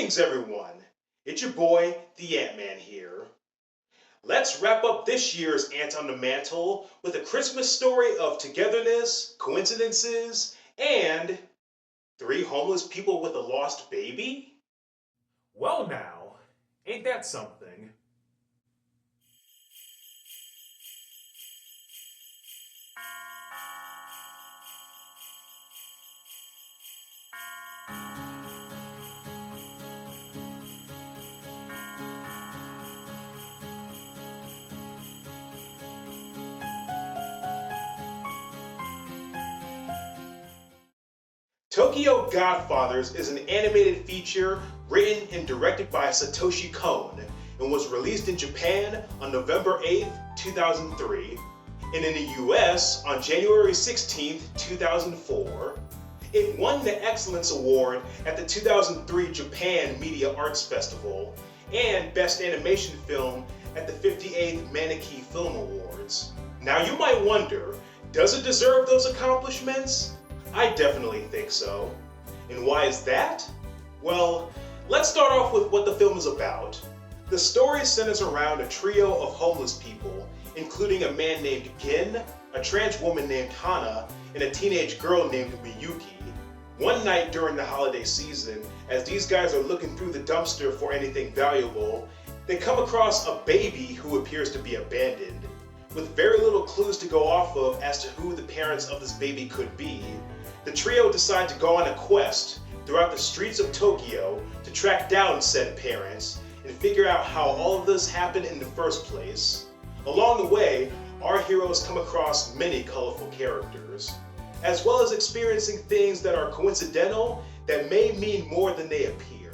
Greetings everyone, it's your boy, the Ant-Man here. Let's wrap up this year's Ant on the Mantle with a Christmas story of togetherness, coincidences, and 3 homeless people with a lost baby? Well now, ain't that something? Tokyo Godfathers is an animated feature written and directed by Satoshi Kon and was released in Japan on November 8, 2003, and in the US on January 16, 2004. It won the Excellence Award at the 2003 Japan Media Arts Festival and Best Animation Film at the 58th Maneki Film Awards. Now you might wonder, does it deserve those accomplishments? I definitely think so. And why is that? Well, let's start off with what the film is about. The story centers around a trio of homeless people, including a man named Gin, a trans woman named Hana, and a teenage girl named Miyuki. One night during the holiday season, as these guys are looking through the dumpster for anything valuable, they come across a baby who appears to be abandoned. With very little clues to go off of as to who the parents of this baby could be, the trio decide to go on a quest throughout the streets of Tokyo to track down said parents and figure out how all of this happened in the first place. Along the way, our heroes come across many colorful characters, as well as experiencing things that are coincidental that may mean more than they appear.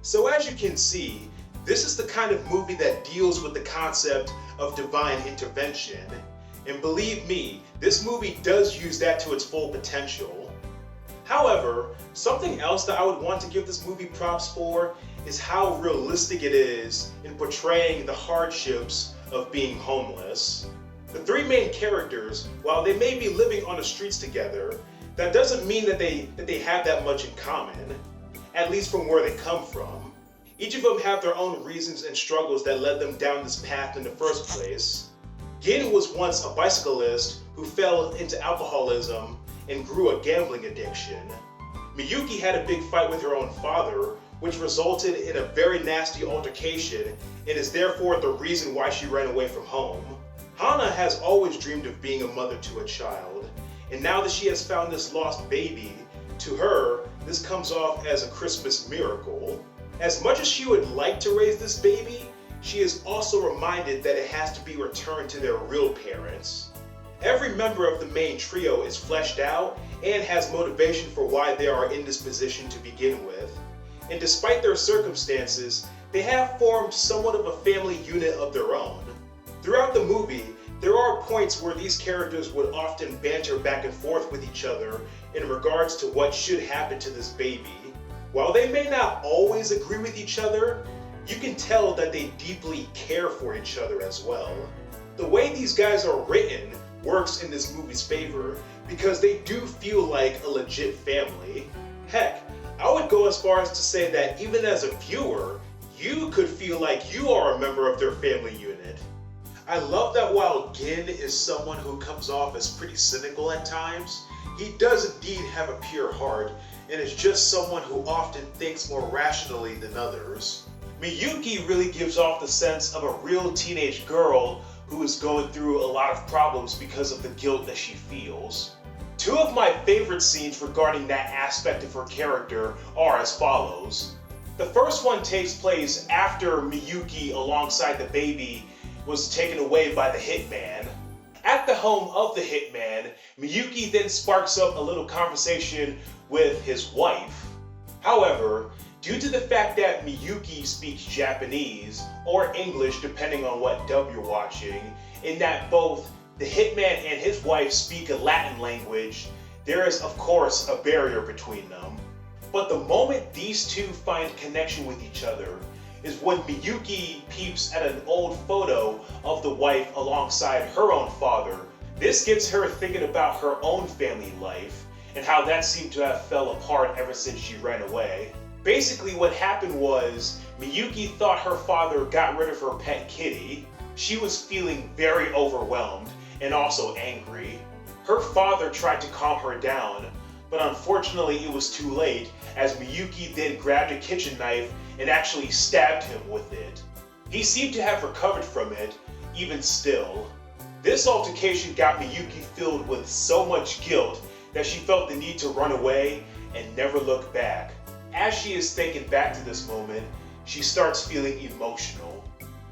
So as you can see, this is the kind of movie that deals with the concept of divine intervention. And believe me, this movie does use that to its full potential. However, something else that I would want to give this movie props for is how realistic it is in portraying the hardships of being homeless. The 3 main characters, while they may be living on the streets together, that doesn't mean that they have that much in common, at least from where they come from. Each of them have their own reasons and struggles that led them down this path in the first place. Gin was once a bicyclist who fell into alcoholism and grew a gambling addiction. Miyuki had a big fight with her own father, which resulted in a very nasty altercation and is therefore the reason why she ran away from home. Hana has always dreamed of being a mother to a child, and now that she has found this lost baby, to her, this comes off as a Christmas miracle. As much as she would like to raise this baby, she is also reminded that it has to be returned to their real parents. Every member of the main trio is fleshed out and has motivation for why they are in this position to begin with. And despite their circumstances, they have formed somewhat of a family unit of their own. Throughout the movie, there are points where these characters would often banter back and forth with each other in regards to what should happen to this baby. While they may not always agree with each other, you can tell that they deeply care for each other as well. The way these guys are written works in this movie's favor because they do feel like a legit family. Heck, I would go as far as to say that even as a viewer, you could feel like you are a member of their family unit. I love that while Gin is someone who comes off as pretty cynical at times, he does indeed have a pure heart and is just someone who often thinks more rationally than others. Miyuki really gives off the sense of a real teenage girl who is going through a lot of problems because of the guilt that she feels. 2 of my favorite scenes regarding that aspect of her character are as follows. The first one takes place after Miyuki, alongside the baby, was taken away by the hitman. At the home of the hitman, Miyuki then sparks up a little conversation with his wife. However, due to the fact that Miyuki speaks Japanese, or English depending on what dub you're watching, and that both the hitman and his wife speak a Latin language, there is of course a barrier between them. But the moment these 2 find connection with each other is when Miyuki peeps at an old photo of the wife alongside her own father. This gets her thinking about her own family life and how that seemed to have fell apart ever since she ran away. Basically what happened was, Miyuki thought her father got rid of her pet kitty. She was feeling very overwhelmed and also angry. Her father tried to calm her down, but unfortunately it was too late, as Miyuki then grabbed a kitchen knife and actually stabbed him with it. He seemed to have recovered from it, even still. This altercation got Miyuki filled with so much guilt that she felt the need to run away and never look back. As she is thinking back to this moment, she starts feeling emotional.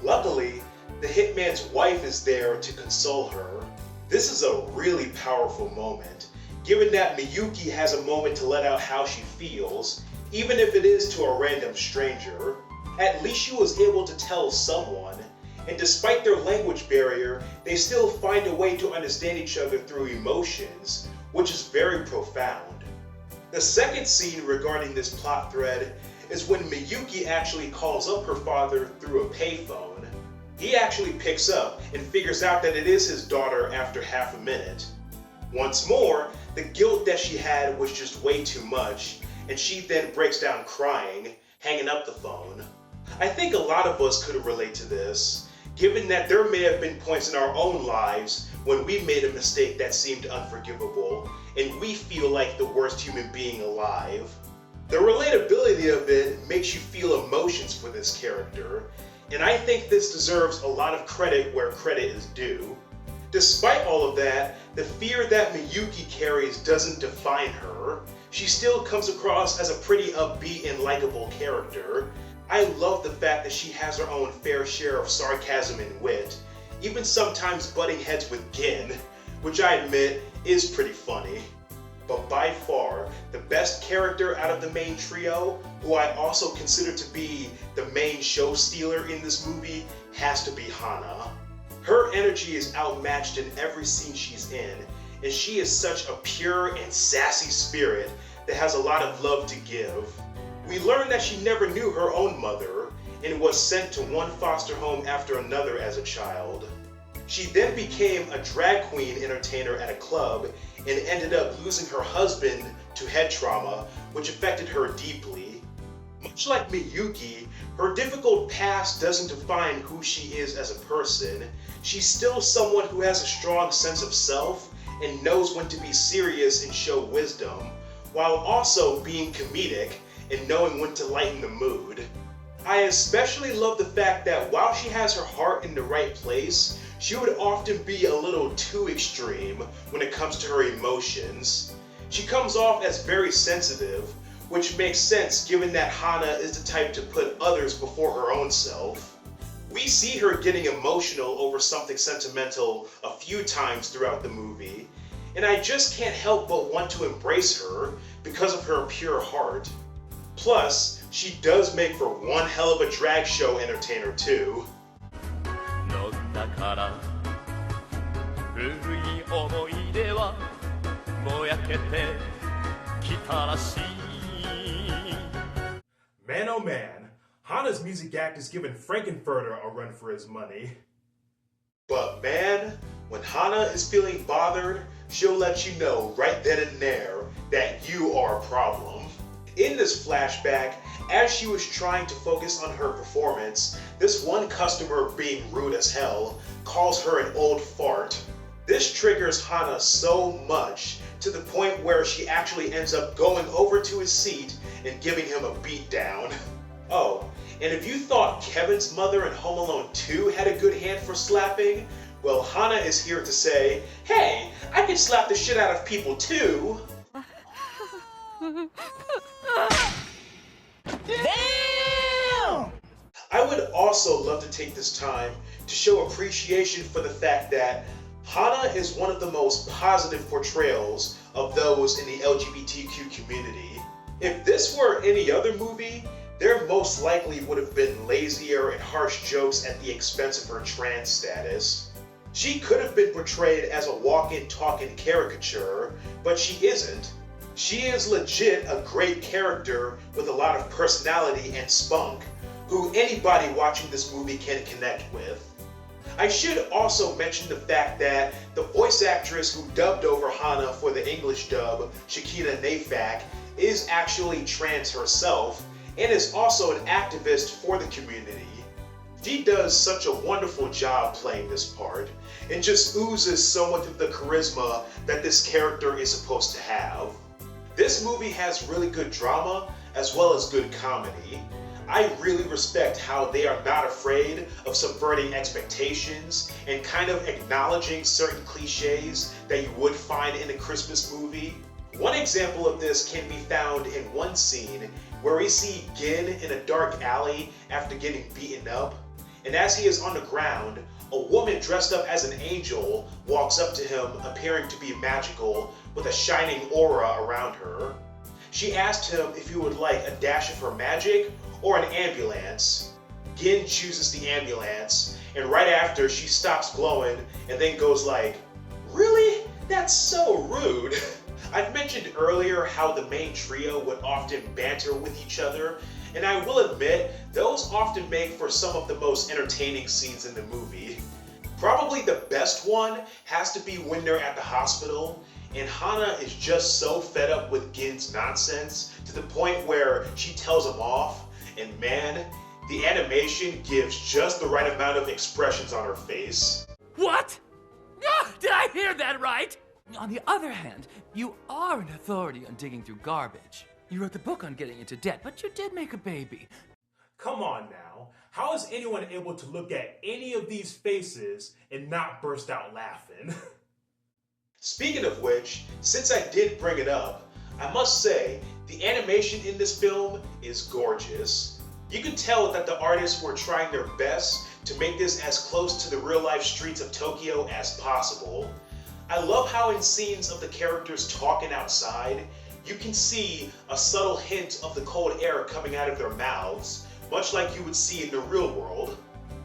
Luckily, the hitman's wife is there to console her. This is a really powerful moment, given that Miyuki has a moment to let out how she feels, even if it is to a random stranger. At least she was able to tell someone, and despite their language barrier, they still find a way to understand each other through emotions, which is very profound. The second scene regarding this plot thread is when Miyuki actually calls up her father through a payphone. He actually picks up and figures out that it is his daughter after half a minute. Once more, the guilt that she had was just way too much, and she then breaks down crying, hanging up the phone. I think a lot of us could relate to this, given that there may have been points in our own lives when we made a mistake that seemed unforgivable, and we feel like the worst human being alive. The relatability of it makes you feel emotions for this character, and I think this deserves a lot of credit where credit is due. Despite all of that, the fear that Miyuki carries doesn't define her. She still comes across as a pretty upbeat and likable character. I love the fact that she has her own fair share of sarcasm and wit, even sometimes butting heads with Gin, which I admit is pretty funny. But by far, the best character out of the main trio, who I also consider to be the main show stealer in this movie, has to be Hana. Her energy is outmatched in every scene she's in, and she is such a pure and sassy spirit that has a lot of love to give. We learn that she never knew her own mother, and was sent to one foster home after another as a child. She then became a drag queen entertainer at a club, and ended up losing her husband to head trauma, which affected her deeply. Much like Miyuki, her difficult past doesn't define who she is as a person. She's still someone who has a strong sense of self and knows when to be serious and show wisdom, while also being comedic and knowing when to lighten the mood. I especially love the fact that while she has her heart in the right place, she would often be a little too extreme when it comes to her emotions. She comes off as very sensitive, which makes sense given that Hana is the type to put others before her own self. We see her getting emotional over something sentimental a few times throughout the movie, and I just can't help but want to embrace her because of her pure heart. Plus, she does make for one hell of a drag show entertainer too. だから古い思い出はもう焼けてきたらしい Man oh man, Hana's music act is giving Frankenfurter a run for his money. But man, when Hana is feeling bothered, she'll let you know right then and there that you are a problem. In this flashback, as she was trying to focus on her performance, this one customer, being rude as hell, calls her an old fart. This triggers Hana so much to the point where she actually ends up going over to his seat and giving him a beat down. Oh, and if you thought Kevin's mother in Home Alone 2 had a good hand for slapping, well, Hana is here to say, hey, I can slap the shit out of people too. Damn! I would also love to take this time to show appreciation for the fact that Hana is one of the most positive portrayals of those in the LGBTQ community. If this were any other movie, there most likely would have been lazier and harsh jokes at the expense of her trans status. She could have been portrayed as a walking, talking caricature, but she isn't. She is legit a great character with a lot of personality and spunk, who anybody watching this movie can connect with. I should also mention the fact that the voice actress who dubbed over Hana for the English dub, Shakina Nafak, is actually trans herself, and is also an activist for the community. She does such a wonderful job playing this part, and just oozes so much of the charisma that this character is supposed to have. This movie has really good drama, as well as good comedy. I really respect how they are not afraid of subverting expectations and kind of acknowledging certain cliches that you would find in a Christmas movie. One example of this can be found in one scene where we see Gin in a dark alley after getting beaten up, and as he is on the ground, a woman dressed up as an angel walks up to him appearing to be magical with a shining aura around her. She asked him if he would like a dash of her magic or an ambulance. Gin chooses the ambulance, and right after she stops glowing and then goes like, "Really? That's so rude." I've mentioned earlier how the main trio would often banter with each other, and I will admit, those often make for some of the most entertaining scenes in the movie. Probably the best one has to be when they're at the hospital, and Hana is just so fed up with Gin's nonsense to the point where she tells him off, and man, the animation gives just the right amount of expressions on her face. What? Ah, did I hear that right? On the other hand, you are an authority on digging through garbage. You wrote the book on getting into debt, but you did make a baby. Come on now. How is anyone able to look at any of these faces and not burst out laughing? Speaking of which, since I did bring it up, I must say, the animation in this film is gorgeous. You can tell that the artists were trying their best to make this as close to the real-life streets of Tokyo as possible. I love how in scenes of the characters talking outside, you can see a subtle hint of the cold air coming out of their mouths, much like you would see in the real world.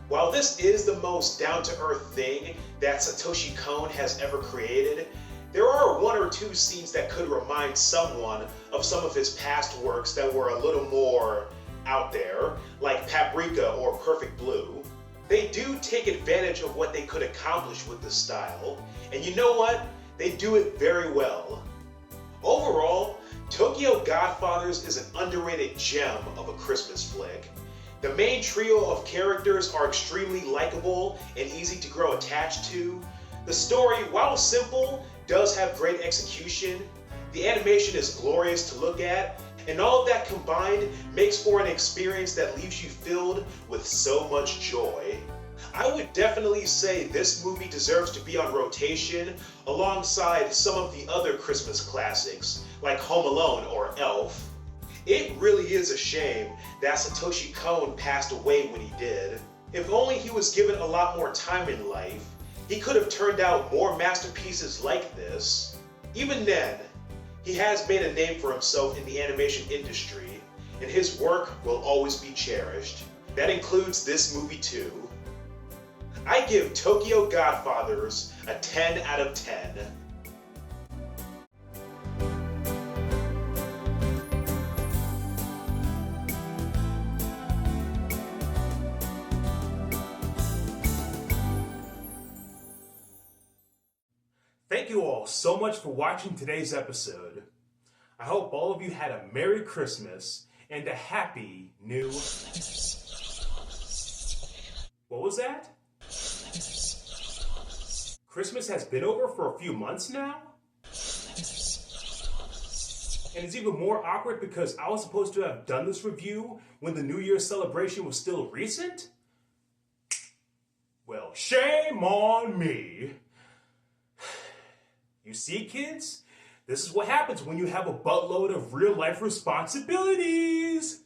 While this is the most down-to-earth thing that Satoshi Kon has ever created, there are one or two scenes that could remind someone of some of his past works that were a little more out there, like Paprika or Perfect Blue. They do take advantage of what they could accomplish with this style, and you know what? They do it very well. Overall, Tokyo Godfathers is an underrated gem of a Christmas flick. The main trio of characters are extremely likable and easy to grow attached to. The story, while simple, does have great execution. The animation is glorious to look at, and all of that combined makes for an experience that leaves you filled with so much joy. I would definitely say this movie deserves to be on rotation alongside some of the other Christmas classics, like Home Alone or Elf. It really is a shame that Satoshi Kon passed away when he did. If only he was given a lot more time in life, he could have turned out more masterpieces like this. Even then, he has made a name for himself in the animation industry, and his work will always be cherished. That includes this movie too. I give Tokyo Godfathers a 10 out of 10. Thank you all so much for watching today's episode. I hope all of you had a Merry Christmas and a Happy New... What was that? Christmas has been over for a few months now? And it's even more awkward because I was supposed to have done this review when the New Year's celebration was still recent? Well, shame on me. You see, kids? This is what happens when you have a buttload of real-life responsibilities.